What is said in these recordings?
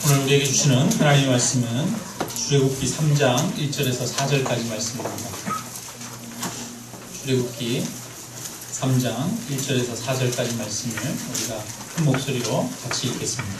오늘 우리에게 주시는 하나님의 말씀은 출애굽기 3장 1절에서 4절까지 말씀입니다. 출애굽기 3장 1절에서 4절까지 말씀을 우리가 큰 목소리로 같이 읽겠습니다.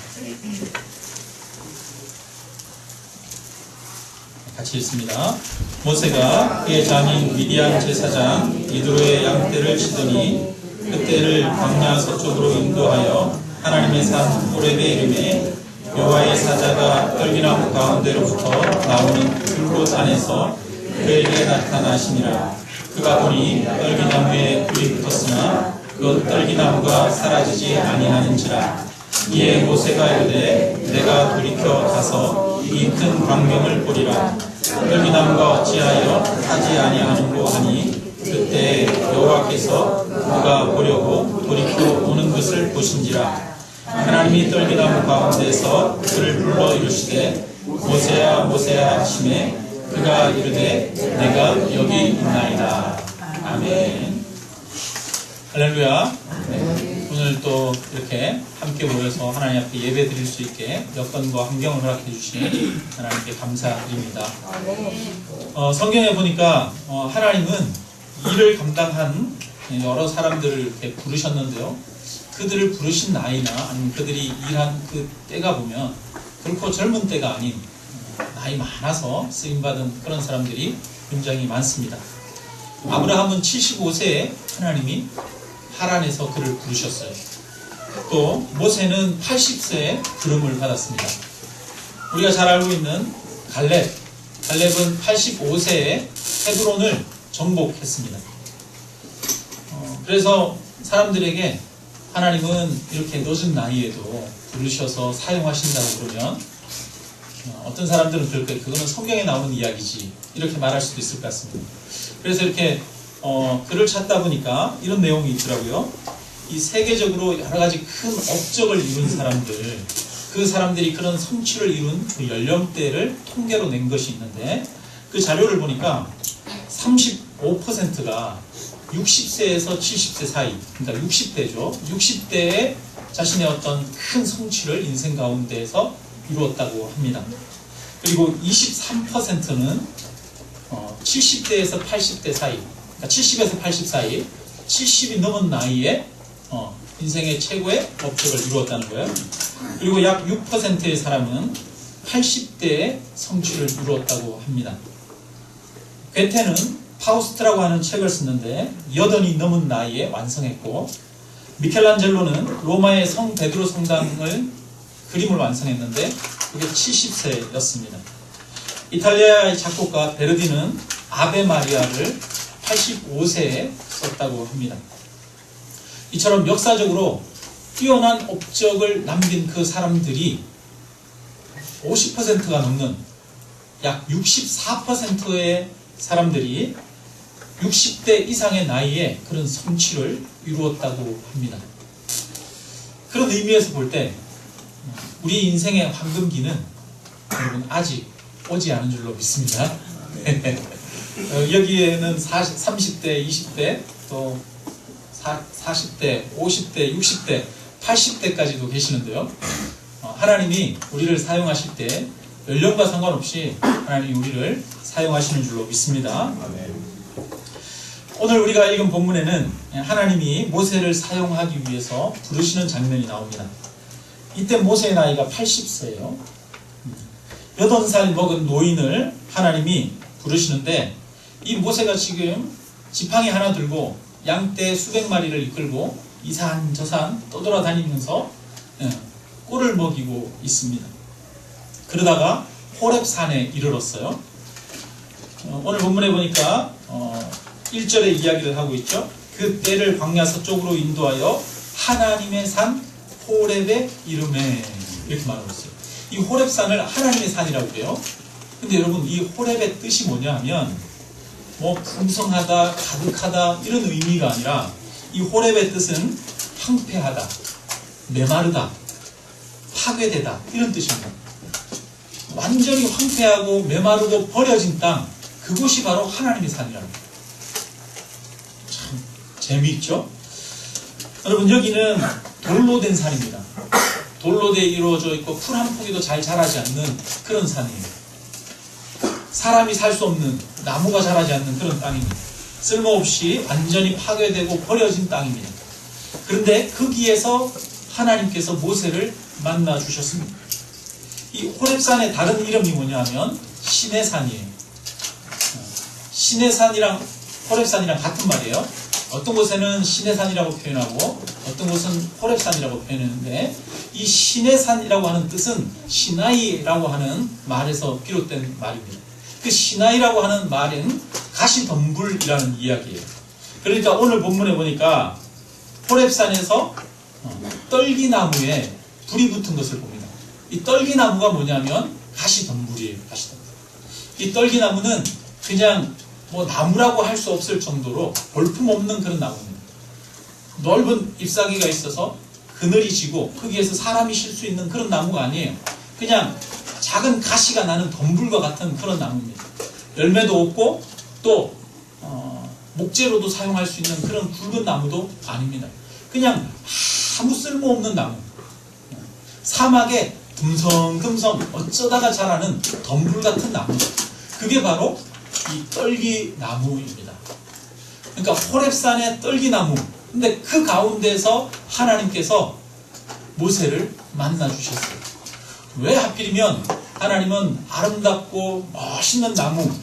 같이 읽습니다. 모세가 그의 장인 미디안 제사장 이드로의 양떼를 치더니 그 떼를 광야 서쪽으로 인도하여 하나님의 산 호렙의 이름에 여호와의 사자가 떨기나무 가운데로부터 나오는 불꽃 안에서 그에게 나타나시니라. 그가 보니 떨기나무에 불이 붙었으나 그 떨기나무가 사라지지 아니하는지라. 이에 모세가 이르되 내가 돌이켜 가서 이 큰 광경을 보리라. 떨기나무가 어찌하여 타지 아니하는고 하니 그때 여호와께서 그가 보려고 돌이켜 오는 것을 보신지라. 하나님이 떨기나무 가운데서 그를 불러 이르시되 모세야 모세야 하시매 그가 이르되 내가 여기 있나이다. 아멘. 할렐루야. 네. 오늘 또 이렇게 함께 모여서 하나님 앞에 예배 드릴 수 있게 여건과 환경을 허락해 주신 하나님께 감사드립니다. 성경에 보니까 하나님은 일을 감당한 여러 사람들을 이렇게 부르셨는데요. 그들을 부르신 나이나 아니면 그들이 일한 그 때가 보면 결코 젊은 때가 아닌 나이 많아서 쓰임받은 그런 사람들이 굉장히 많습니다. 아브라함은 75세에 하나님이 하란에서 그를 부르셨어요. 또 모세는 80세에 부름을 받았습니다. 우리가 잘 알고 있는 갈렙은 85세에 헤브론을 정복했습니다. 그래서 사람들에게 하나님은 이렇게 늦은 나이에도 부르셔서 사용하신다고 그러면 어떤 사람들은 그럴 거예요. 그거는 성경에 나오는 이야기지 이렇게 말할 수도 있을 것 같습니다. 그래서 이렇게 글을 찾다 보니까 이런 내용이 있더라고요. 이 세계적으로 여러 가지 큰 업적을 이룬 사람들, 그 사람들이 그런 성취를 이룬 그 연령대를 통계로 낸 것이 있는데 그 자료를 보니까 35%가 60세에서 70세 사이, 그러니까 60대죠. 60대에 자신의 어떤 큰 성취를 인생 가운데에서 이루었다고 합니다. 그리고 23%는 70대에서 80대 사이, 그러니까 70에서 80 사이, 70이 넘은 나이에 인생의 최고의 업적을 이루었다는 거예요. 그리고 약 6%의 사람은 80대에 성취를 이루었다고 합니다. 괴테는 파우스트라고 하는 책을 썼는데 80이 넘은 나이에 완성했고, 미켈란젤로는 로마의 성 베드로 성당을 그림을 완성했는데 그게 70세였습니다. 이탈리아의 작곡가 베르디는 아베 마리아를 85세에 썼다고 합니다. 이처럼 역사적으로 뛰어난 업적을 남긴 그 사람들이 50%가 넘는 약 64%의 사람들이 60대 이상의 나이에 그런 성취를 이루었다고 합니다. 그런 의미에서 볼 때 우리 인생의 황금기는 여러분 아직 오지 않은 줄로 믿습니다. 여기에는 30대, 20대, 또 40대, 50대, 60대, 80대까지도 계시는데요. 하나님이 우리를 사용하실 때 연령과 상관없이 하나님이 우리를 사용하시는 줄로 믿습니다. 오늘 우리가 읽은 본문에는 하나님이 모세를 사용하기 위해서 부르시는 장면이 나옵니다. 이때 모세의 나이가 80세예요. 80살 먹은 노인을 하나님이 부르시는데 이 모세가 지금 지팡이 하나 들고 양떼 수백 마리를 이끌고 이산저산 떠돌아다니면서 꼴을 먹이고 있습니다. 그러다가 호렙산에 이르렀어요. 오늘 본문에 보니까 1절에 이야기를 하고 있죠. 그 떼를 광야 서쪽으로 인도하여 하나님의 산 호렙의 이름에 이렇게 말하고 있어요. 이 호렙산을 하나님의 산이라고 그래요. 근데 여러분 이 호렙의 뜻이 뭐냐 하면 뭐 풍성하다, 가득하다 이런 의미가 아니라 이 호렙의 뜻은 황폐하다, 메마르다, 파괴되다 이런 뜻입니다. 완전히 황폐하고 메마르고 버려진 땅, 그곳이 바로 하나님의 산이라는 거예요. 참 재미있죠? 여러분 여기는 돌로 된 산입니다. 돌로 돼 이루어져 있고 풀 한 포기도 잘 자라지 않는 그런 산이에요. 사람이 살 수 없는, 나무가 자라지 않는 그런 땅입니다. 쓸모없이 완전히 파괴되고 버려진 땅입니다. 그런데 거기에서 하나님께서 모세를 만나 주셨습니다. 이 호렙산의 다른 이름이 뭐냐면 신의 산이에요. 신의 산이랑 호렙산이랑 같은 말이에요. 어떤 곳에는 신의 산이라고 표현하고 어떤 곳은 호렙산이라고 표현했는데, 이 신의 산이라고 하는 뜻은 시나이라고 하는 말에서 비롯된 말입니다. 그 시나이라고 하는 말은 가시덤불이라는 이야기예요. 그러니까 오늘 본문에 보니까 호렙산에서 떨기나무에 불이 붙은 것을 봅니다. 이 떨기나무가 뭐냐면 가시덤불이에요. 가시덤불. 이 떨기나무는 그냥 뭐 나무라고 할 수 없을 정도로 볼품없는 그런 나무입니다. 넓은 잎사귀가 있어서 그늘이 지고 거기에서 사람이 쉴 수 있는 그런 나무가 아니에요. 그냥 작은 가시가 나는 덤불과 같은 그런 나무입니다. 열매도 없고 또 목재로도 사용할 수 있는 그런 굵은 나무도 아닙니다. 그냥 아무 쓸모없는 나무. 사막에 듬성듬성 어쩌다가 자라는 덤불 같은 나무. 그게 바로 이 떨기나무입니다. 그러니까 호렙산의 떨기나무. 근데 그 가운데서 하나님께서 모세를 만나 주셨어요. 왜 하필이면 하나님은 아름답고 멋있는 나무,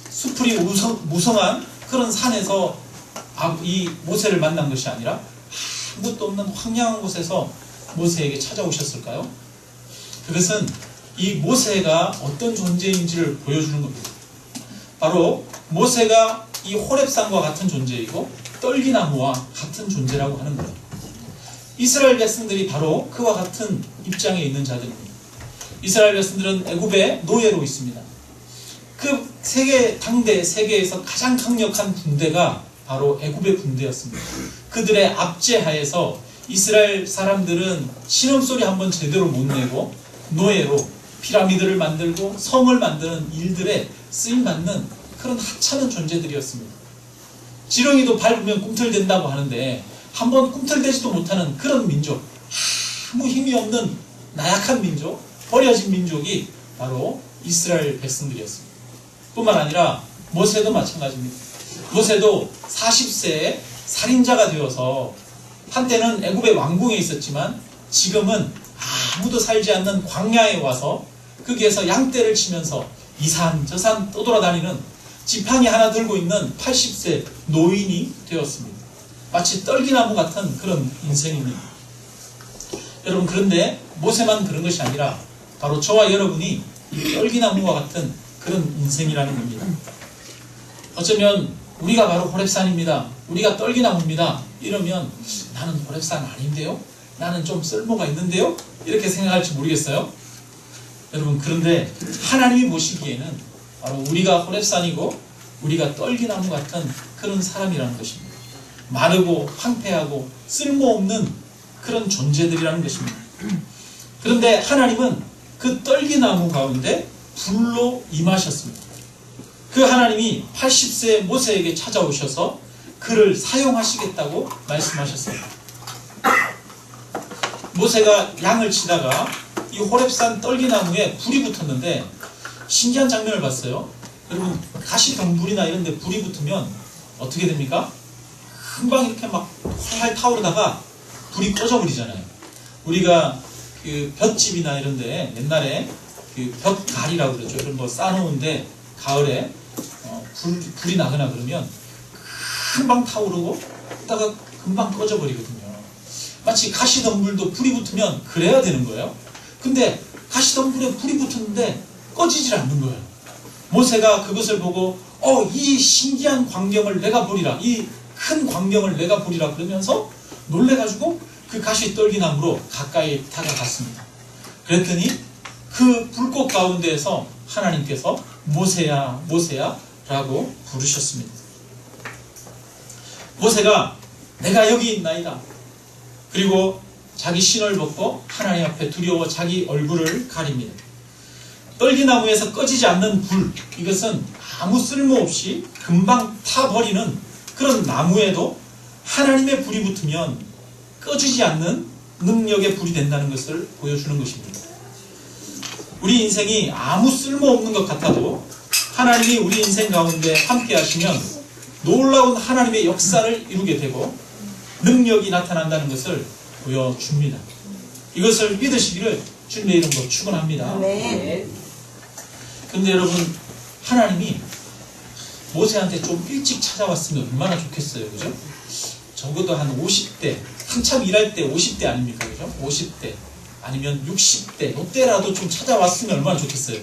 수풀이 무성한 그런 산에서 이 모세를 만난 것이 아니라 아무것도 없는 황량한 곳에서 모세에게 찾아오셨을까요? 그것은 이 모세가 어떤 존재인지를 보여주는 겁니다. 바로 모세가 이 호렙산과 같은 존재이고 떨기나무와 같은 존재라고 하는 거예요. 이스라엘 백성들이 바로 그와 같은 입장에 있는 자들입니다. 이스라엘 백성들은 애굽의 노예로 있습니다. 그 당대 세계에서 가장 강력한 군대가 바로 애굽의 군대였습니다. 그들의 압제하에서 이스라엘 사람들은 신음소리 한번 제대로 못 내고 노예로 피라미드를 만들고 성을 만드는 일들에 쓰임받는 그런 하찮은 존재들이었습니다. 지렁이도 밟으면 꿈틀댄다고 하는데 한번 꿈틀대지도 못하는 그런 민족, 아무 힘이 없는 나약한 민족, 버려진 민족이 바로 이스라엘 백성들이었습니다. 뿐만 아니라 모세도 마찬가지입니다. 모세도 40세에 살인자가 되어서 한때는 애굽의 왕궁에 있었지만 지금은 아무도 살지 않는 광야에 와서 거기에서 양떼를 치면서 이 산 저 산 떠돌아다니는 지팡이 하나 들고 있는 80세 노인이 되었습니다. 마치 떨기나무 같은 그런 인생입니다. 여러분, 그런데 모세만 그런 것이 아니라 바로 저와 여러분이 이 떨기나무와 같은 그런 인생이라는 겁니다. 어쩌면 우리가 바로 호렙산입니다. 우리가 떨기나무입니다. 이러면 나는 호렙산 아닌데요? 나는 좀 쓸모가 있는데요? 이렇게 생각할지 모르겠어요. 여러분, 그런데 하나님이 보시기에는 바로 우리가 호렙산이고 우리가 떨기나무 같은 그런 사람이라는 것입니다. 마르고 황폐하고 쓸모없는 그런 존재들이라는 것입니다. 그런데 하나님은 그 떨기나무 가운데 불로 임하셨습니다. 그 하나님이 80세 모세에게 찾아오셔서 그를 사용하시겠다고 말씀하셨어요. 모세가 양을 치다가 이 호렙산 떨기나무에 불이 붙었는데 신기한 장면을 봤어요. 여러분, 가시덤불이나 이런 데 불이 붙으면 어떻게 됩니까? 금방 이렇게 막 활활 타오르다가 불이 꺼져버리잖아요. 우리가 그 볏집이나 이런 데 옛날에 그 볏갈이라고 그러죠. 이런 거 쌓아놓은데 가을에 불이 나거나 그러면 금방 타오르고 있다가 금방 꺼져버리거든요. 마치 가시덤불도 불이 붙으면 그래야 되는 거예요. 근데 가시덤불에 불이 붙었는데 꺼지질 않는 거예요. 모세가 그것을 보고 이 신기한 광경을 내가 보리라, 이 큰 광경을 내가 보리라 그러면서 놀래가지고 그 가시떨기나무로 가까이 다가갔습니다. 그랬더니 그 불꽃 가운데에서 하나님께서 모세야 모세야 라고 부르셨습니다. 모세가 내가 여기 있나이다. 그리고 자기 신을 벗고 하나님 앞에 두려워 자기 얼굴을 가립니다. 떨기나무에서 꺼지지 않는 불, 이것은 아무 쓸모없이 금방 타버리는 그런 나무에도 하나님의 불이 붙으면 꺼지지 않는 능력의 불이 된다는 것을 보여주는 것입니다. 우리 인생이 아무 쓸모없는 것 같아도 하나님이 우리 인생 가운데 함께 하시면 놀라운 하나님의 역사를 이루게 되고 능력이 나타난다는 것을 보여줍니다. 이것을 믿으시기를 주님의 이름으로 축원합니다. 그런데 여러분, 하나님이 모세한테 좀 일찍 찾아왔으면 얼마나 좋겠어요. 그죠? 적어도 한 50대, 한참 일할 때 50대 아닙니까? 그죠? 50대 아니면 60대, 이때라도 좀 찾아왔으면 얼마나 좋겠어요.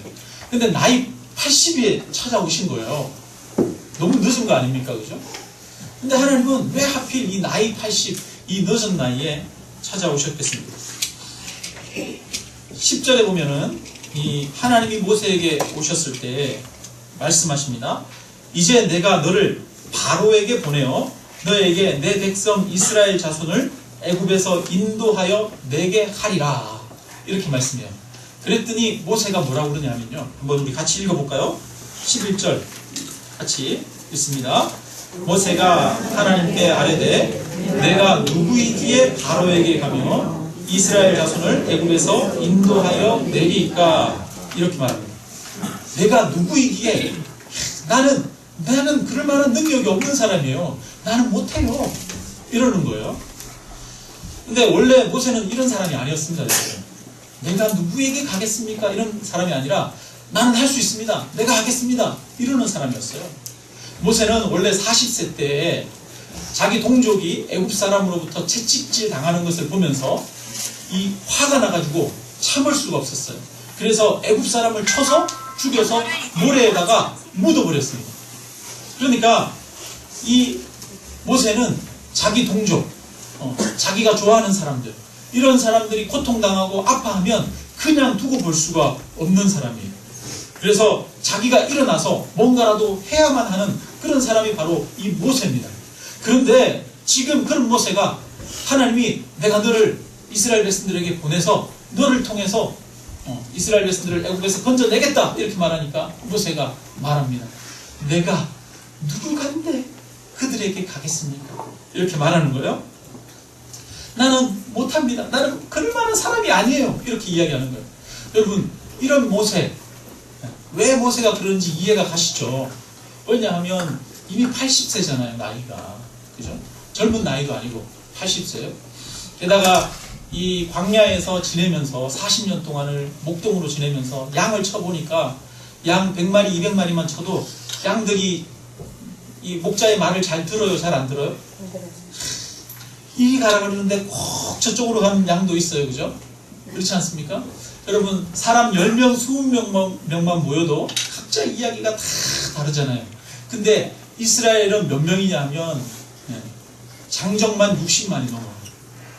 근데 나이 80에 찾아오신 거예요. 너무 늦은 거 아닙니까? 그죠? 근데 하나님은 왜 하필 이 나이 80, 이 늦은 나이에 찾아오셨겠습니까? 10절에 보면은 이 하나님이 모세에게 오셨을 때 말씀하십니다. 이제 내가 너를 바로에게 보내어 너에게 내 백성 이스라엘 자손을 애굽에서 인도하여 내게 하리라. 이렇게 말씀해요. 그랬더니 모세가 뭐라고 그러냐면요. 한번 우리 같이 읽어볼까요? 11절 같이 읽습니다. 모세가 하나님께 아뢰되 내가 누구이기에 바로에게 가며 이스라엘 자손을 애굽에서 인도하여 내리까? 이렇게 말합니다. 내가 누구이기에 나는 그럴 만한 능력이 없는 사람이에요. 나는 못해요. 이러는 거예요. 근데 원래 모세는 이런 사람이 아니었습니다. 내가 누구에게 가겠습니까? 이런 사람이 아니라 나는 할 수 있습니다. 내가 하겠습니다. 이러는 사람이었어요. 모세는 원래 40세 때 자기 동족이 애굽 사람으로부터 채찍질 당하는 것을 보면서 이 화가 나가지고 참을 수가 없었어요. 그래서 애굽 사람을 쳐서 죽여서 모래에다가 묻어버렸습니다. 그러니까 이 모세는 자기 동족, 자기가 좋아하는 사람들, 이런 사람들이 고통당하고 아파하면 그냥 두고 볼 수가 없는 사람이에요. 그래서 자기가 일어나서 뭔가라도 해야만 하는 그런 사람이 바로 이 모세입니다. 그런데 지금 그런 모세가 하나님이 내가 너를 이스라엘 백성들에게 보내서 너를 통해서 이스라엘 백성들을 애굽에서 건져내겠다 이렇게 말하니까 모세가 말합니다. 내가 누구간데 그들에게 가겠습니까? 이렇게 말하는 거예요. 나는 못합니다. 나는 그럴 만한 사람이 아니에요. 이렇게 이야기하는 거예요. 여러분, 이런 모세, 왜 모세가 그런지 이해가 가시죠? 왜냐하면 이미 80세잖아요, 나이가. 그죠? 젊은 나이도 아니고 80세요. 게다가 이 광야에서 지내면서 40년 동안을 목동으로 지내면서 양을 쳐보니까 양 100마리, 200마리만 쳐도 양들이 이 목자의 말을 잘 들어요? 잘 안 들어요? 이리 가라 그러는데 꼭 저쪽으로 가는 양도 있어요. 그죠? 그렇지 않습니까? 여러분, 사람 10명, 20명만 모여도 각자 이야기가 다 다르잖아요. 근데 이스라엘은 몇 명이냐 하면 장정만 60만이 넘어요.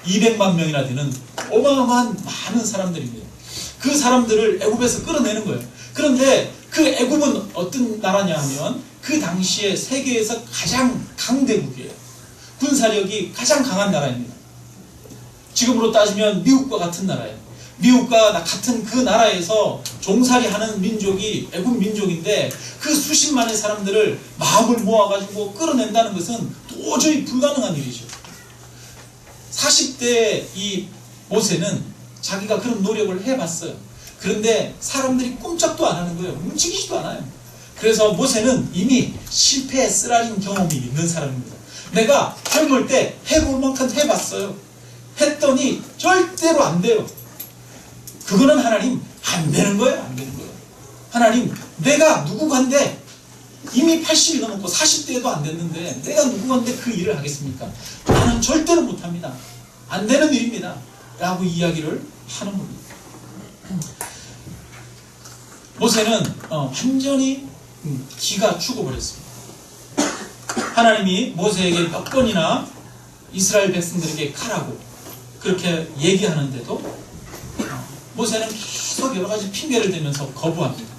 200만 명이나 되는 어마어마한 많은 사람들입니다. 그 사람들을 애굽에서 끌어내는 거예요. 그런데 그 애굽은 어떤 나라냐 하면 그 당시에 세계에서 가장 강대국이에요. 군사력이 가장 강한 나라입니다. 지금으로 따지면 미국과 같은 나라예요. 미국과 같은 그 나라에서 종살이하는 민족이 애굽 민족인데 그 수십만의 사람들을 마음을 모아가지고 끌어낸다는 것은 도저히 불가능한 일이죠. 40대 이 모세는 자기가 그런 노력을 해봤어요. 그런데 사람들이 꼼짝도 안 하는 거예요. 움직이지도 않아요. 그래서 모세는 이미 실패에 쓰라린 경험이 있는 사람입니다. 내가 젊을 때 해볼 만큼 해봤어요. 했더니 절대로 안 돼요. 그거는 하나님 안 되는 거예요. 안 되는 거예요. 하나님, 내가 누구간데 이미 80이 넘었고 40대에도 안 됐는데 내가 누구간데 그 일을 하겠습니까? 나는 절대로 못합니다. 안 되는 일입니다. 라고 이야기를 하는 겁니다. 모세는 완전히 기가 죽어버렸습니다. 하나님이 모세에게 몇 번이나 이스라엘 백성들에게 가라고 그렇게 얘기하는데도 모세는 계속 여러 가지 핑계를 대면서 거부합니다.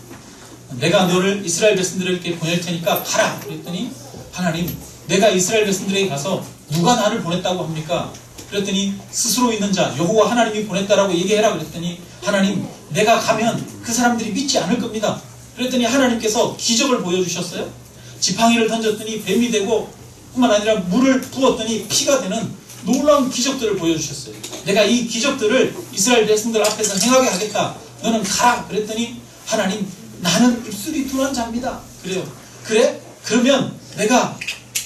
내가 너를 이스라엘 백성들에게 보낼 테니까 가라. 그랬더니 하나님, 내가 이스라엘 백성들에게 가서 누가 나를 보냈다고 합니까? 그랬더니 스스로 있는 자 여호와 하나님이 보냈다라고 얘기해라. 그랬더니 하나님, 내가 가면 그 사람들이 믿지 않을 겁니다. 그랬더니 하나님께서 기적을 보여주셨어요. 지팡이를 던졌더니 뱀이 되고 뿐만 아니라 물을 부었더니 피가 되는 놀라운 기적들을 보여주셨어요. 내가 이 기적들을 이스라엘 백성들 앞에서 행하게 하겠다. 너는 가라. 그랬더니 하나님, 나는 입술이 둔한 자입니다. 그래요. 그래? 그러면 내가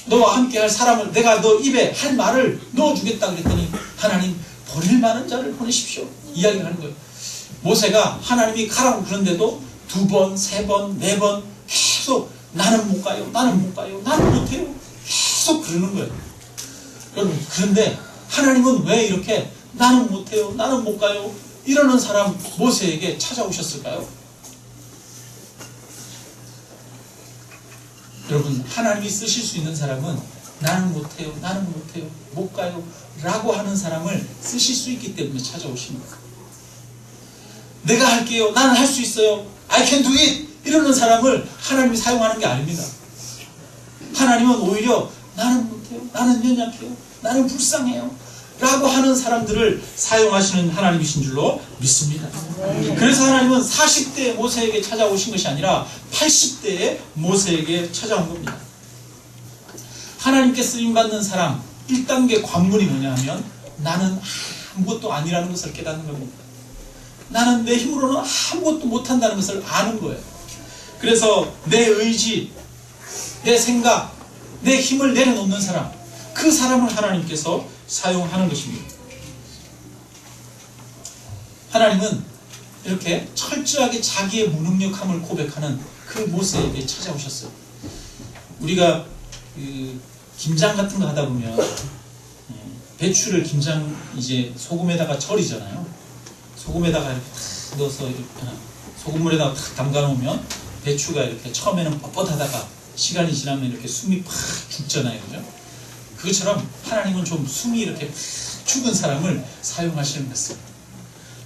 너와 함께 할 사람을, 내가 너 입에 할 말을 넣어주겠다. 그랬더니 하나님, 버릴 만한 자를 보내십시오. 이야기를 하는 거예요. 모세가 하나님이 가라고 그런데도 2번, 3번, 4번 계속 나는 못 가요. 나는 못 가요. 나는 못해요. 계속 그러는 거예요. 여러분, 그런데 하나님은 왜 이렇게 나는 못해요. 나는 못 가요. 이러는 사람 모세에게 찾아오셨을까요? 여러분, 하나님이 쓰실 수 있는 사람은 나는 못해요. 나는 못해요. 못 가요. 라고 하는 사람을 쓰실 수 있기 때문에 찾아오십니다. 내가 할게요. 나는 할 수 있어요. I can do it. 이러는 사람을 하나님이 사용하는 게 아닙니다. 하나님은 오히려 나는 못해요. 나는 연약해요. 나는 불쌍해요. 라고 하는 사람들을 사용하시는 하나님이신 줄로 믿습니다. 그래서 하나님은 40대 모세에게 찾아오신 것이 아니라 80대의 모세에게 찾아온 겁니다. 하나님께 쓰임받는 사람 1단계 관문이 뭐냐 하면 나는 아무것도 아니라는 것을 깨닫는 겁니다. 나는 내 힘으로는 아무것도 못한다는 것을 아는 거예요. 그래서 내 의지, 내 생각, 내 힘을 내려놓는 사람, 그 사람을 하나님께서 사용하는 것입니다. 하나님은 이렇게 철저하게 자기의 무능력함을 고백하는 그 모세에게 찾아오셨어요. 우리가 김장 같은 거 하다 보면 배추를 김장 이제 소금에다가 절이잖아요. 소금에다가 이렇게 탁 넣어서 이렇게 소금물에다가 탁 담가 놓으면 배추가 이렇게 처음에는 뻣뻣하다가 시간이 지나면 이렇게 숨이 팍 죽잖아요. 그죠? 그것처럼 하나님은 좀 숨이 이렇게 팍 죽은 사람을 사용하시는 것입니다.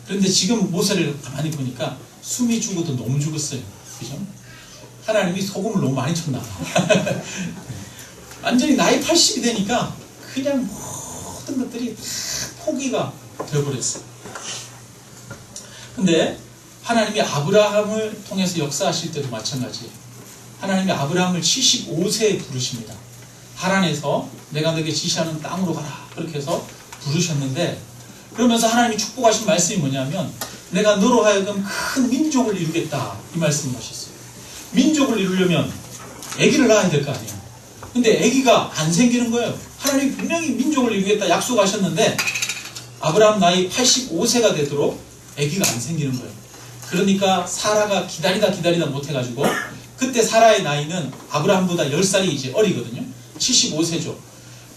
그런데 지금 모세를 가만히 보니까 숨이 죽어도 너무 죽었어요. 그죠? 하나님이 소금을 너무 많이 쳤나. 완전히 나이 80이 되니까 그냥 모든 것들이 다 포기가 되어버렸어요. 근데 하나님이 아브라함을 통해서 역사하실 때도 마찬가지예요. 하나님이 아브라함을 75세에 부르십니다. 하란에서 내가 너에게 지시하는 땅으로 가라. 그렇게 해서 부르셨는데, 그러면서 하나님이 축복하신 말씀이 뭐냐면 내가 너로 하여금 큰 민족을 이루겠다. 이 말씀을 하셨어요. 민족을 이루려면 아기를 낳아야 될 거 아니에요. 근데 아기가 안 생기는 거예요. 하나님이 분명히 민족을 이루겠다 약속하셨는데 아브라함 나이 85세가 되도록 아기가 안 생기는 거예요. 그러니까 사라가 기다리다 못해가지고 그때 사라의 나이는 아브라함보다 10살이 이제 어리거든요. 75세죠.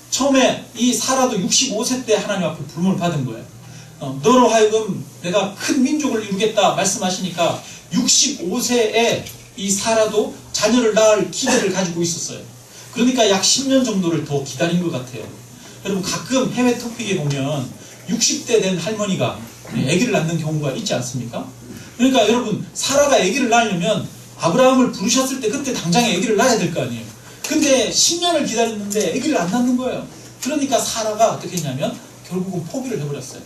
처음에 이 사라도 65세 때 하나님 앞에 부름을 받은 거예요. 너로 하여금 내가 큰 민족을 이루겠다 말씀하시니까 65세에 이 사라도 자녀를 낳을 기대를 가지고 있었어요. 그러니까 약 10년 정도를 더 기다린 것 같아요. 여러분, 가끔 해외 토픽에 보면 60대 된 할머니가 아기를 낳는 경우가 있지 않습니까? 그러니까 여러분, 사라가 아기를 낳으려면 아브라함을 부르셨을 때 그때 당장에 아기를 낳아야 될 거 아니에요. 근데 10년을 기다렸는데 아기를 안 낳는 거예요. 그러니까 사라가 어떻게 했냐면 결국은 포기를 해버렸어요.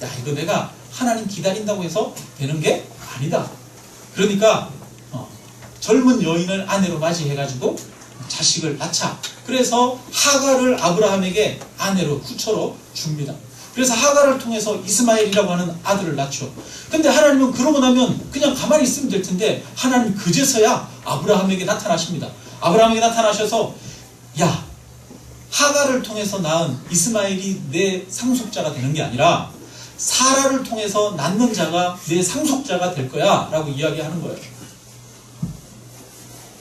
야, 이거 내가 하나님 기다린다고 해서 되는 게 아니다. 그러니까 젊은 여인을 아내로 맞이해가지고 자식을 낳자. 그래서 하갈을 아브라함에게 아내로 후처로 줍니다. 그래서 하갈을 통해서 이스마엘이라고 하는 아들을 낳죠. 근데 하나님은 그러고 나면 그냥 가만히 있으면 될 텐데 하나님 그제서야 아브라함에게 나타나십니다. 아브라함에게 나타나셔서 야, 하갈을 통해서 낳은 이스마엘이 내 상속자가 되는 게 아니라 사라를 통해서 낳는 자가 내 상속자가 될 거야 라고 이야기하는 거예요.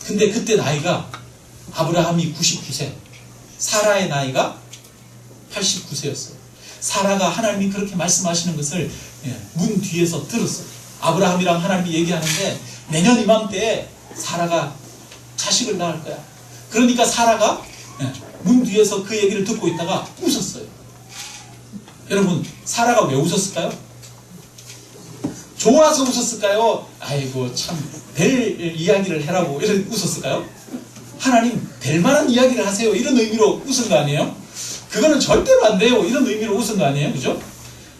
근데 그때 나이가 아브라함이 99세, 사라의 나이가 89세였어요. 사라가 하나님이 그렇게 말씀하시는 것을 문 뒤에서 들었어요. 아브라함이랑 하나님이 얘기하는데 내년 이맘때에 사라가 자식을 낳을 거야. 그러니까 사라가 문 뒤에서 그 얘기를 듣고 있다가 웃었어요. 여러분, 사라가 왜 웃었을까요? 좋아서 웃었을까요? 아이고 참 될 이야기를 해라고 이렇게 웃었을까요? 하나님 될 만한 이야기를 하세요 이런 의미로 웃은 거 아니에요? 그거는 절대로 안 돼요 이런 의미로 웃은 거 아니에요? 그죠?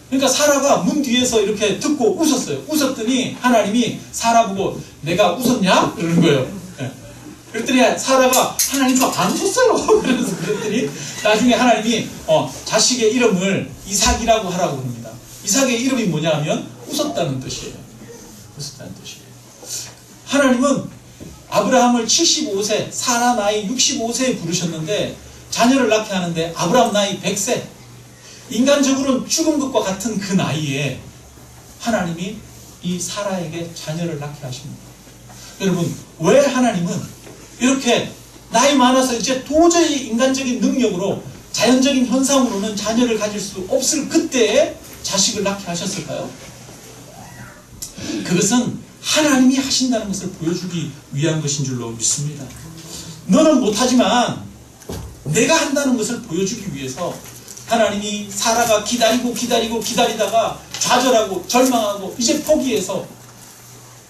그러니까 사라가 문 뒤에서 이렇게 듣고 웃었어요. 웃었더니 하나님이 사라 보고 내가 웃었냐? 그러는 거예요. 그랬더니 사라가 하나님 저안 줬어요. 그랬더니 나중에 하나님이 자식의 이름을 이삭이라고 하라고 합니다. 이삭의 이름이 뭐냐 하면 웃었다는 뜻이에요. 웃었다는 뜻이에요. 하나님은 아브라함을 75세, 사라 나이 65세에 부르셨는데 자녀를 낳게 하는데 아브라함 나이 100세, 인간적으로는 죽은 것과 같은 그 나이에 하나님이 이 사라에게 자녀를 낳게 하십니다. 여러분, 왜 하나님은 이렇게 나이 많아서 이제 도저히 인간적인 능력으로 자연적인 현상으로는 자녀를 가질 수 없을 그때에 자식을 낳게 하셨을까요? 그것은 하나님이 하신다는 것을 보여주기 위한 것인 줄로 믿습니다. 너는 못하지만 내가 한다는 것을 보여주기 위해서 하나님이 사라가 기다리다가 좌절하고 절망하고 이제 포기해서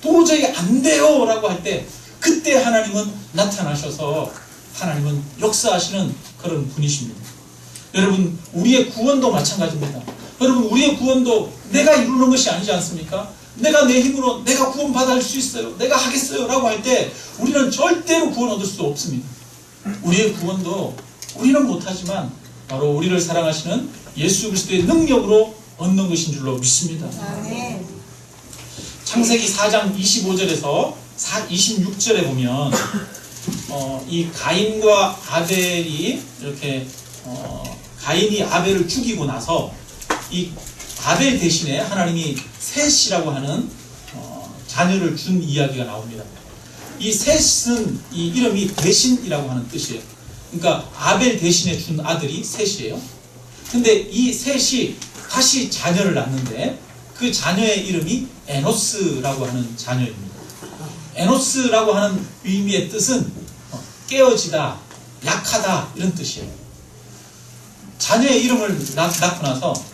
도저히 안 돼요 라고 할 때 그때 하나님은 나타나셔서 하나님은 역사하시는 그런 분이십니다. 여러분, 우리의 구원도 마찬가지입니다. 여러분, 우리의 구원도 내가 이루는 것이 아니지 않습니까? 내가 내 힘으로 내가 구원받을 수 있어요, 내가 하겠어요 라고 할 때 우리는 절대로 구원 얻을 수 없습니다. 우리의 구원도 우리는 못하지만 바로 우리를 사랑하시는 예수 그리스도의 능력으로 얻는 것인 줄로 믿습니다. 아멘. 창세기 4장 25절에서 26절에 보면 이 가인과 아벨이 이렇게 가인이 아벨을 죽이고 나서 이 아벨 대신에 하나님이 셋이라고 하는 자녀를 준 이야기가 나옵니다. 이 셋은 이 이름이 대신이라고 하는 뜻이에요. 그러니까 아벨 대신에 준 아들이 셋이에요. 근데 이 셋이 다시 자녀를 낳는데 그 자녀의 이름이 에노스라고 하는 자녀입니다. 에노스라고 하는 의미의 뜻은 깨어지다, 약하다 이런 뜻이에요. 자녀의 이름을 낳고 나서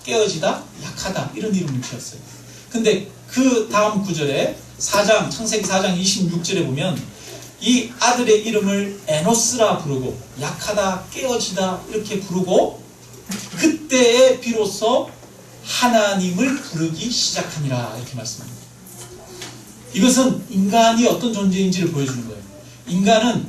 깨어지다, 약하다 이런 이름을 지었어요. 근데 그 다음 구절에 창세기 4장 26절에 보면 이 아들의 이름을 에노스라 부르고 약하다, 깨어지다 이렇게 부르고 그때에 비로소 하나님을 부르기 시작하니라 이렇게 말씀합니다. 이것은 인간이 어떤 존재인지를 보여주는 거예요. 인간은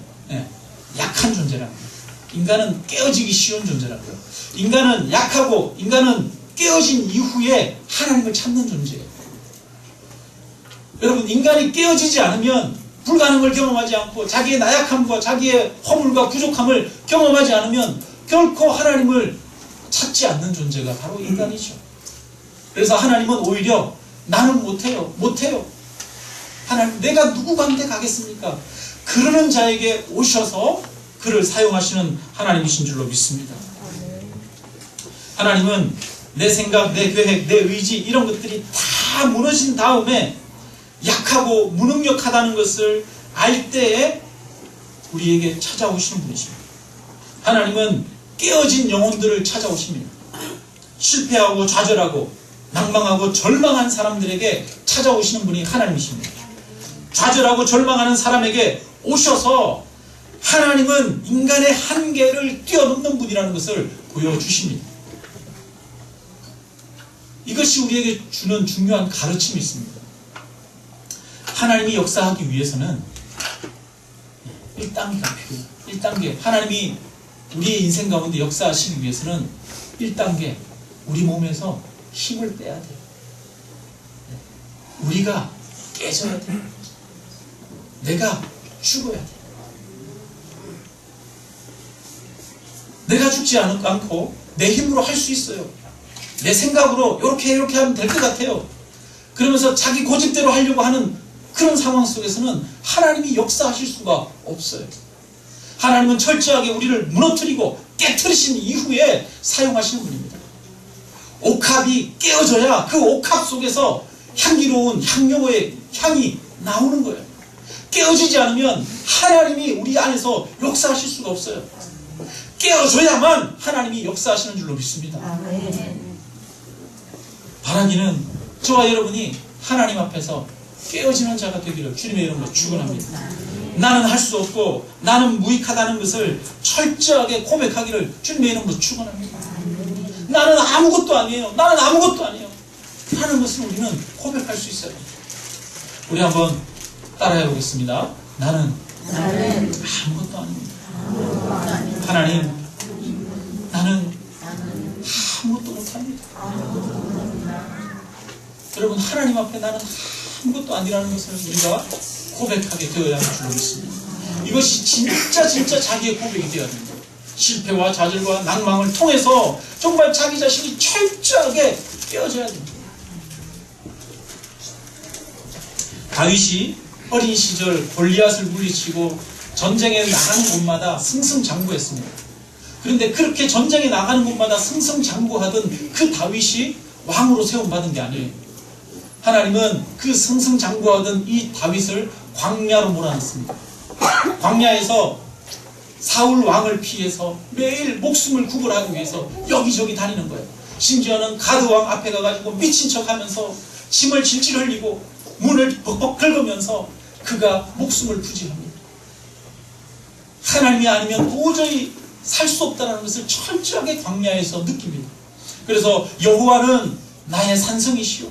약한 존재라는 거예요. 인간은 깨어지기 쉬운 존재라는 거예요. 인간은 약하고 인간은 깨어진 이후에 하나님을 찾는 존재예요. 여러분, 인간이 깨어지지 않으면 불가능을 경험하지 않고 자기의 나약함과 자기의 허물과 부족함을 경험하지 않으면 결코 하나님을 찾지 않는 존재가 바로 인간이죠. 그래서 하나님은 오히려 나는 못해요. 하나님, 내가 누구한테 가겠습니까? 그러는 자에게 오셔서 그를 사용하시는 하나님이신 줄로 믿습니다. 하나님은 내 생각, 내 계획, 내 의지 이런 것들이 다 무너진 다음에 약하고 무능력하다는 것을 알 때에 우리에게 찾아오시는 분이십니다. 하나님은 깨어진 영혼들을 찾아오십니다. 실패하고 좌절하고 낭망하고 절망한 사람들에게 찾아오시는 분이 하나님이십니다. 좌절하고 절망하는 사람에게 오셔서 하나님은 인간의 한계를 뛰어넘는 분이라는 것을 보여주십니다. 이것이 우리에게 주는 중요한 가르침이 있습니다. 하나님이 역사하기 위해서는 1단계가 필요해요. 1단계. 하나님이 우리의 인생 가운데 역사하시기 위해서는 1단계. 우리 몸에서 힘을 빼야 돼요. 우리가 깨져야 돼요. 내가 죽어야 돼요. 내가 죽지 않고 내 힘으로 할 수 있어요. 내 생각으로 이렇게 하면 될 것 같아요. 그러면서 자기 고집대로 하려고 하는 그런 상황 속에서는 하나님이 역사하실 수가 없어요. 하나님은 철저하게 우리를 무너뜨리고 깨트리신 이후에 사용하시는 분입니다. 옥합이 깨어져야 그 옥합 속에서 향기로운 향료의 향이 나오는 거예요. 깨어지지 않으면 하나님이 우리 안에서 역사하실 수가 없어요. 깨어져야만 하나님이 역사하시는 줄로 믿습니다. 바라기는 저와 여러분이 하나님 앞에서 깨어지는 자가 되기를 주님의 이름으로 축원합니다. 나는 할 수 없고 나는 무익하다는 것을 철저하게 고백하기를 주님의 이름으로 축원합니다. 나는 아무것도 아니에요. 나는 아무것도 아니에요. 하는 것을 우리는 고백할 수 있어요. 우리 한번 따라해 보겠습니다. 나는 아무것도 아닙니다. 하나님, 나는 아무것도 못합니다. 여러분, 하나님 앞에 나는 아무것도 아니라는 것을 우리가 고백하게 되어야 할 줄 믿습니다. 이것이 진짜 자기의 고백이 되어야 됩니다. 실패와 좌절과 낭망을 통해서 정말 자기 자신이 철저하게 깨어져야 됩니다. 다윗이 어린 시절 골리앗을 물리치고 전쟁에 나가는 곳마다 승승장구했습니다. 그런데 그렇게 전쟁에 나가는 곳마다 승승장구하던 그 다윗이 왕으로 세움받은 게 아니에요. 하나님은 그 승승장구하던 이 다윗을 광야로 몰아넣습니다. 광야에서 사울 왕을 피해서 매일 목숨을 구걸하기 위해서 여기저기 다니는 거예요. 심지어는 가드 왕 앞에 가가지고 미친 척하면서 침을 질질 흘리고 문을 벅벅 긁으면서 그가 목숨을 부지합니다. 하나님이 아니면 도저히 살 수 없다는 것을 철저하게 광야에서 느낍니다. 그래서 여호와는 나의 산성이시오,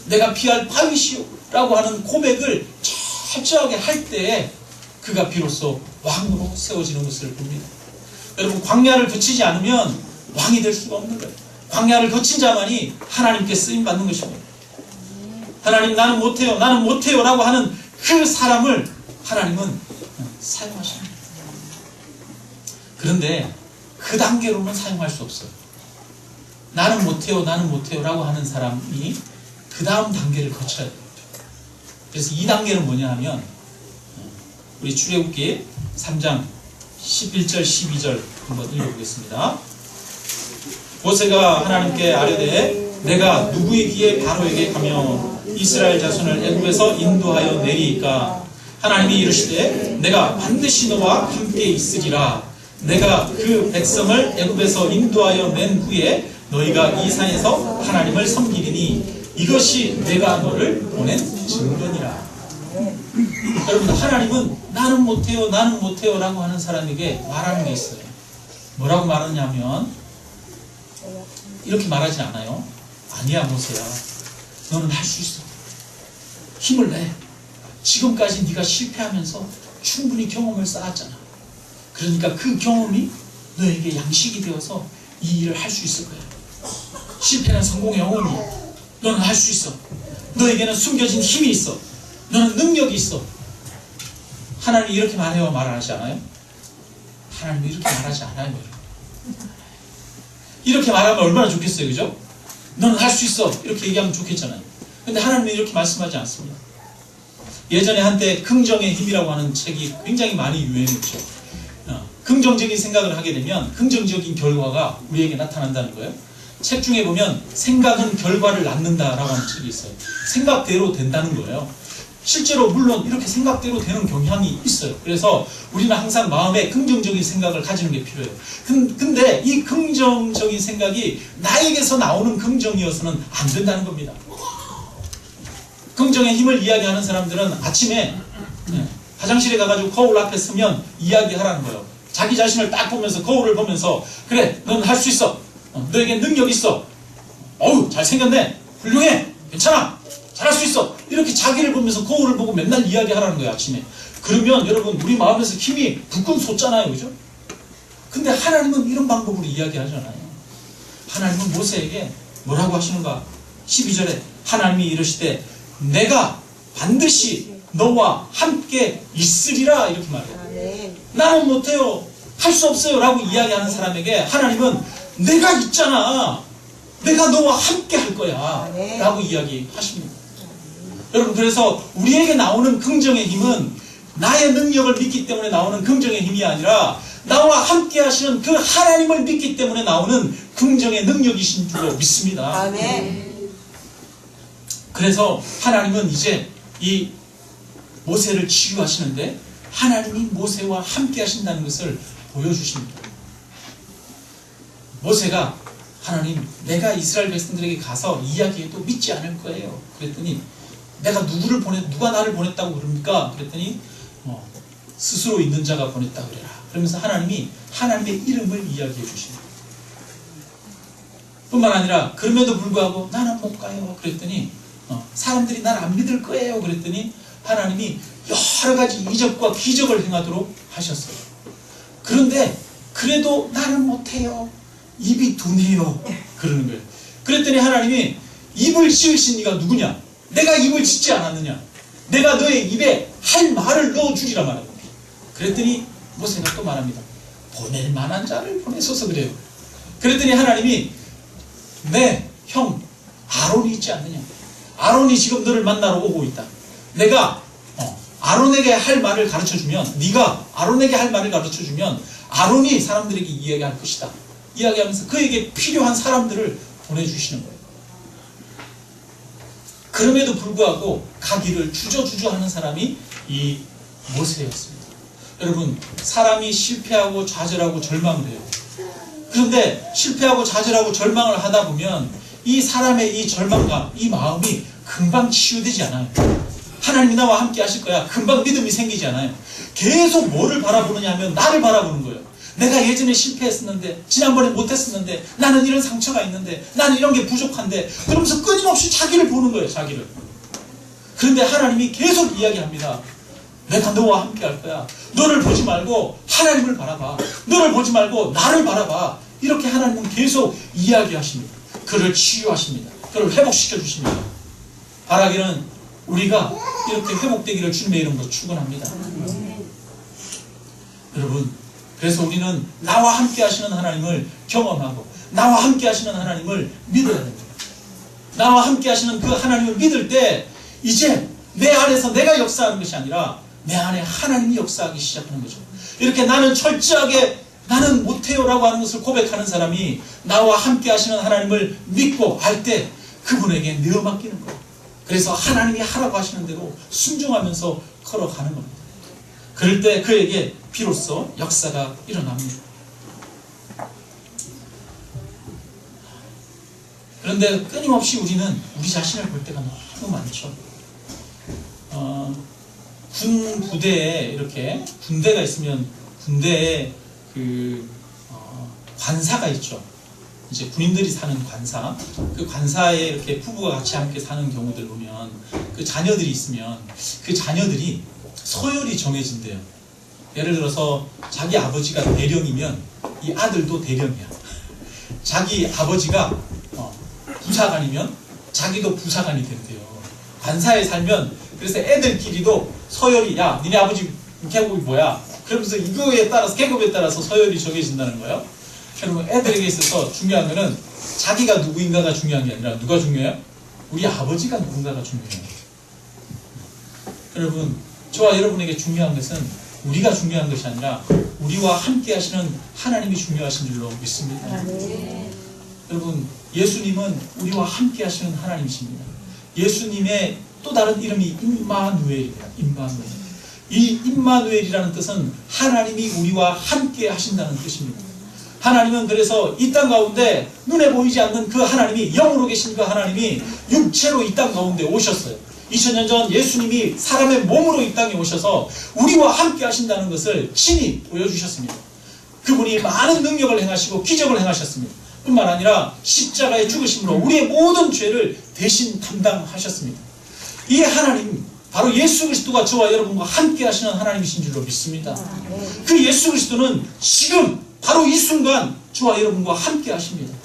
내가 피할 바위시오 라고 하는 고백을 철저하게 할 때에 그가 비로소 왕으로 세워지는 것을 봅니다. 여러분, 광야를 거치지 않으면 왕이 될 수가 없는 거예요. 광야를 거친 자만이 하나님께 쓰임받는 것입니다. 하나님, 나는 못해요 라고 하는 그 사람을 하나님은 사용하십니다. 그런데 그 단계로는 사용할 수 없어요. 나는 못해요 라고 하는 사람이 그 다음 단계를 거쳐야 됩니다. 그래서 이 단계는 뭐냐 하면 우리 출애굽기 3장 11절 12절 한번 읽어보겠습니다. 모세가 하나님께 아뢰되 내가 누구의 귀에 바로에게 가며 이스라엘 자손을 애굽에서 인도하여 내리이까? 하나님이 이르시되 내가 반드시 너와 함께 있으리라. 내가 그 백성을 애굽에서 인도하여 낸 후에 너희가 이 산에서 하나님을 섬기리니 이것이 내가 너를 보낸 증거니라. 여러분, 하나님은 나는 못해요 라고 하는 사람에게 말하는 게 있어요. 뭐라고 말하냐면 이렇게 말하지 않아요. 아니야 모세야, 너는 할 수 있어. 힘을 내. 지금까지 네가 실패하면서 충분히 경험을 쌓았잖아. 그러니까 그 경험이 너에게 양식이 되어서 이 일을 할 수 있을 거야. 실패는 성공의 영혼이야. 너는 할 수 있어. 너에게는 숨겨진 힘이 있어. 너는 능력이 있어. 하나님이 이렇게 말해요, 말 안 하지 않아요? 하나님이 이렇게 말하지 않아요. 이렇게 말하면 얼마나 좋겠어요, 그죠? 너는 할 수 있어. 이렇게 얘기하면 좋겠잖아요. 근데 하나님은 이렇게 말씀하지 않습니다. 예전에 한때 긍정의 힘이라고 하는 책이 굉장히 많이 유행했죠. 긍정적인 생각을 하게 되면 긍정적인 결과가 우리에게 나타난다는 거예요. 책 중에 보면 생각은 결과를 낳는다라고 하는 책이 있어요. 생각대로 된다는 거예요. 실제로 물론 이렇게 생각대로 되는 경향이 있어요. 그래서 우리는 항상 마음에 긍정적인 생각을 가지는 게 필요해요. 근데 이 긍정적인 생각이 나에게서 나오는 긍정이어서는 안 된다는 겁니다. 긍정의 힘을 이야기하는 사람들은 아침에 화장실에 가가지고 거울 앞에 서면 이야기하라는 거예요. 자기 자신을 딱 보면서 거울을 보면서 그래, 넌 할 수 있어. 너에게 능력 있어. 어우, 잘생겼네. 훌륭해. 괜찮아. 잘할 수 있어. 이렇게 자기를 보면서 거울을 보고 맨날 이야기하라는 거예요, 아침에. 그러면 여러분, 우리 마음에서 힘이 불끈 솟잖아요, 그죠? 근데 하나님은 이런 방법으로 이야기하잖아요. 하나님은 모세에게 뭐라고 하시는가? 12절에 하나님이 이르시되 내가 반드시 너와 함께 있으리라, 이렇게 말해요. 나는 못해요, 할 수 없어요 라고 이야기하는 사람에게 하나님은 내가 있잖아, 내가 너와 함께 할 거야 라고 이야기하십니다. 여러분, 그래서 우리에게 나오는 긍정의 힘은 나의 능력을 믿기 때문에 나오는 긍정의 힘이 아니라 나와 함께 하시는 그 하나님을 믿기 때문에 나오는 긍정의 능력이신 줄로 믿습니다. 아멘. 그래서 하나님은 이제 이 모세를 치유하시는데 하나님이 모세와 함께 하신다는 것을 보여주십니다. 모세가 하나님, 내가 이스라엘 백성들에게 가서 이야기해도 믿지 않을 거예요. 그랬더니 내가 누가 나를 보냈다고 그럽니까? 그랬더니 스스로 있는 자가 보냈다 그래라. 그러면서 하나님이 하나님의 이름을 이야기해 주십니다. 뿐만 아니라 그럼에도 불구하고 나는 못 가요. 그랬더니 사람들이 날 안 믿을 거예요. 그랬더니 하나님이 여러 가지 이적과 기적을 행하도록 하셨어요. 그런데 그래도 나는 못해요. 입이 둔해요. 그러는 거예요. 그랬더니 하나님이 입을 씌우신 이가 누구냐? 내가 입을 짓지 않았느냐? 내가 너의 입에 할 말을 넣어주리라 말합니다. 그랬더니 모세가 또 말합니다. 보낼 만한 자를 보내소서 그래요. 그랬더니 하나님이 내 형 아론이 있지 않느냐? 아론이 지금 너를 만나러 오고 있다. 내가 아론에게 할 말을 가르쳐주면, 네가 아론에게 할 말을 가르쳐주면 아론이 사람들에게 이야기할 것이다. 이야기하면서 그에게 필요한 사람들을 보내주시는 거예요. 그럼에도 불구하고 가기를 주저주저 하는 사람이 이 모세였습니다. 여러분, 사람이 실패하고 좌절하고 절망을 해요. 그런데 실패하고 좌절하고 절망을 하다 보면 이 사람의 이 절망감, 이 마음이 금방 치유되지 않아요. 하나님이 나와 함께 하실 거야. 금방 믿음이 생기지 않아요. 계속 뭐를 바라보느냐 하면 나를 바라보는 거예요. 내가 예전에 실패했었는데, 지난번에 못했었는데, 나는 이런 상처가 있는데, 나는 이런 게 부족한데, 그러면서 끊임없이 자기를 보는 거예요. 자기를. 그런데 하나님이 계속 이야기합니다. 내가 너와 함께 할 거야. 너를 보지 말고 하나님을 바라봐. 너를 보지 말고 나를 바라봐. 이렇게 하나님은 계속 이야기하십니다. 그를 치유하십니다. 그를 회복시켜 주십니다. 바라기는 우리가 이렇게 회복되기를 주님의 이름으로 축원합니다. 여러분, 그래서 우리는 나와 함께 하시는 하나님을 경험하고 나와 함께 하시는 하나님을 믿어야 됩니다. 나와 함께 하시는 그 하나님을 믿을 때 이제 내 안에서 내가 역사하는 것이 아니라 내 안에 하나님이 역사하기 시작하는 거죠. 이렇게 나는 철저하게 나는 못해요 라고 하는 것을 고백하는 사람이 나와 함께 하시는 하나님을 믿고 알 때 그분에게 내어 맡기는 거예요. 그래서 하나님이 하라고 하시는 대로 순종하면서 걸어가는 겁니다. 그럴 때 그에게 비로소 역사가 일어납니다. 그런데 끊임없이 우리는 우리 자신을 볼 때가 너무 많죠. 군 부대에 이렇게 군대가 있으면 군대에 관사가 있죠. 이제 군인들이 사는 관사, 그 관사에 이렇게 부부가 같이 함께 사는 경우들 보면 그 자녀들이 있으면 그 자녀들이 서열이 정해진대요. 예를 들어서 자기 아버지가 대령이면 이 아들도 대령이야. 자기 아버지가 부사관이면 자기도 부사관이 된대요. 관사에 살면 그래서 애들끼리도 서열이 야 니네 아버지 계급이 뭐야? 그러면서 이거에 따라서 계급에 따라서 서열이 정해진다는 거예요. 여러분, 애들에게 있어서 중요한 거는 자기가 누구인가가 중요한 게 아니라 누가 중요해요? 우리 아버지가 누군가가 중요해요. 여러분, 저와 여러분에게 중요한 것은 우리가 중요한 것이 아니라 우리와 함께 하시는 하나님이 중요하신 줄로 믿습니다. 여러분, 예수님은 우리와 함께 하시는 하나님이십니다. 예수님의 또 다른 이름이 임마누엘입니다. 임마누엘. 이 임마누엘이라는 뜻은 하나님이 우리와 함께 하신다는 뜻입니다. 하나님은 그래서 이 땅 가운데 눈에 보이지 않는 그 하나님이, 영으로 계신 그 하나님이 육체로 이 땅 가운데 오셨어요. 2000년 전 예수님이 사람의 몸으로 이 땅에 오셔서 우리와 함께 하신다는 것을 친히 보여주셨습니다. 그분이 많은 능력을 행하시고 기적을 행하셨습니다. 뿐만 아니라 십자가의 죽으심으로 우리의 모든 죄를 대신 담당하셨습니다. 이 하나님, 바로 예수 그리스도가 저와 여러분과 함께 하시는 하나님이신 줄로 믿습니다. 그 예수 그리스도는 지금 바로 이 순간 저와 여러분과 함께 하십니다.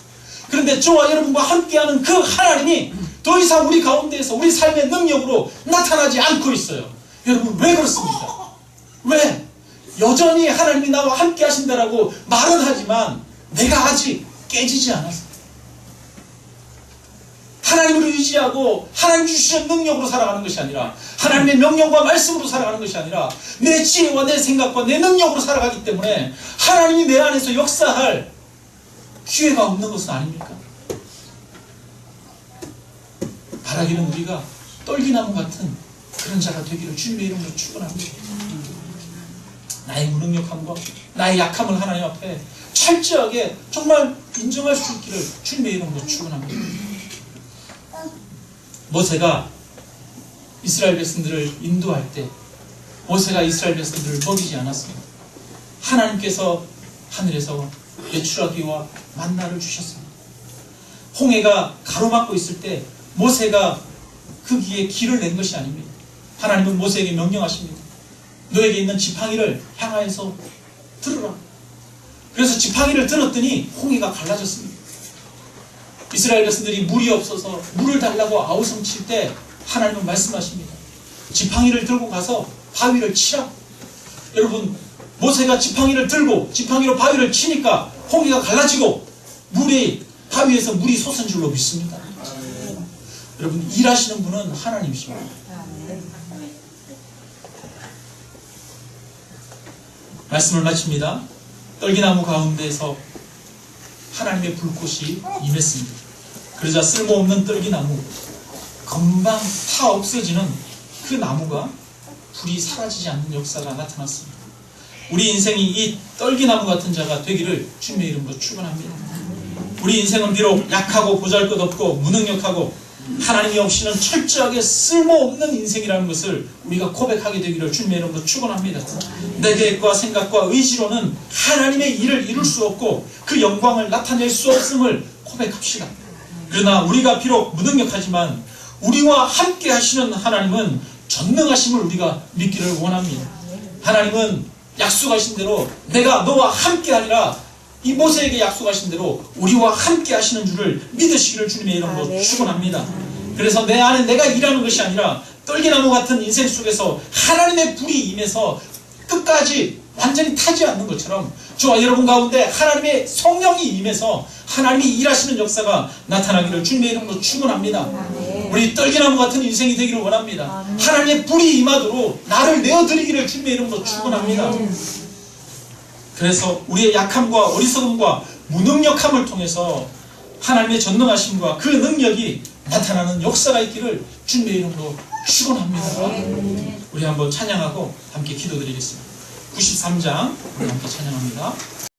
그런데 저와 여러분과 함께하는 그 하나님이 더 이상 우리 가운데에서 우리 삶의 능력으로 나타나지 않고 있어요. 여러분, 왜 그렇습니까? 왜? 여전히 하나님이 나와 함께 하신다라고 말은 하지만 내가 아직 깨지지 않았어요. 하나님을 의지하고 하나님 주시는 능력으로 살아가는 것이 아니라, 하나님의 명령과 말씀으로 살아가는 것이 아니라 내 지혜와 내 생각과 내 능력으로 살아가기 때문에 하나님이 내 안에서 역사할 기회가 없는 것은 아닙니까? 바라기는 우리가 떨기나무 같은 그런 자가 되기를 주님의 이름으로 축원합니다. 나의 무능력함과 나의 약함을 하나님 앞에 철저하게 정말 인정할 수 있기를 주님의 이름으로 축원합니다. 모세가 이스라엘 백성들을 인도할 때 모세가 이스라엘 백성들을 먹이지 않았습니다. 하나님께서 하늘에서 메추라기와 만나를 주셨습니다. 홍해가 가로막고 있을 때 모세가 거기에 길을 낸 것이 아닙니다. 하나님은 모세에게 명령하십니다. 너에게 있는 지팡이를 향하여서 들으라. 그래서 지팡이를 들었더니 홍해가 갈라졌습니다. 이스라엘 백성들이 물이 없어서 물을 달라고 아우성칠 때 하나님은 말씀하십니다. 지팡이를 들고 가서 바위를 치라. 여러분, 모세가 지팡이를 들고 지팡이로 바위를 치니까 홍해가 갈라지고 바위에서 물이 솟은 줄로 믿습니다. 여러분, 일하시는 분은 하나님이십니다. 말씀을 마칩니다. 떨기나무 가운데서 하나님의 불꽃이 임했습니다. 그러자 쓸모없는 떨기나무, 금방 타 없어지는 그 나무가 불이 사라지지 않는 역사가 나타났습니다. 우리 인생이 이 떨기나무 같은 자가 되기를 주님의 이름으로 축원합니다. 우리 인생은 비록 약하고 보잘것없고 무능력하고 하나님이 없이는 철저하게 쓸모없는 인생이라는 것을 우리가 고백하게 되기를 주님의 이름으로 축원합니다. 내 계획과 생각과 의지로는 하나님의 일을 이룰 수 없고 그 영광을 나타낼 수 없음을 고백합시다. 그러나 우리가 비록 무능력하지만 우리와 함께 하시는 하나님은 전능하심을 우리가 믿기를 원합니다. 하나님은 약속하신 대로 내가 너와 함께 하리라, 이 모세에게 약속하신 대로 우리와 함께 하시는 줄을 믿으시기를 주님의 이름으로 축원합니다. 그래서 내 안에 내가 일하는 것이 아니라 떨기나무 같은 인생 속에서 하나님의 불이 임해서 끝까지 완전히 타지 않는 것처럼 저와 여러분 가운데 하나님의 성령이 임해서 하나님이 일하시는 역사가 나타나기를 주님의 이름으로 축원합니다. 우리 떨기나무 같은 인생이 되기를 원합니다. 하나님의 불이 임하도록 나를 내어드리기를 주님의 이름으로 축원합니다. 그래서 우리의 약함과 어리석음과 무능력함을 통해서 하나님의 전능하심과 그 능력이 나타나는 역사가 있기를 주님의 이름으로 축원합니다. 우리 한번 찬양하고 함께 기도드리겠습니다. 93장 우리 함께 찬양합니다.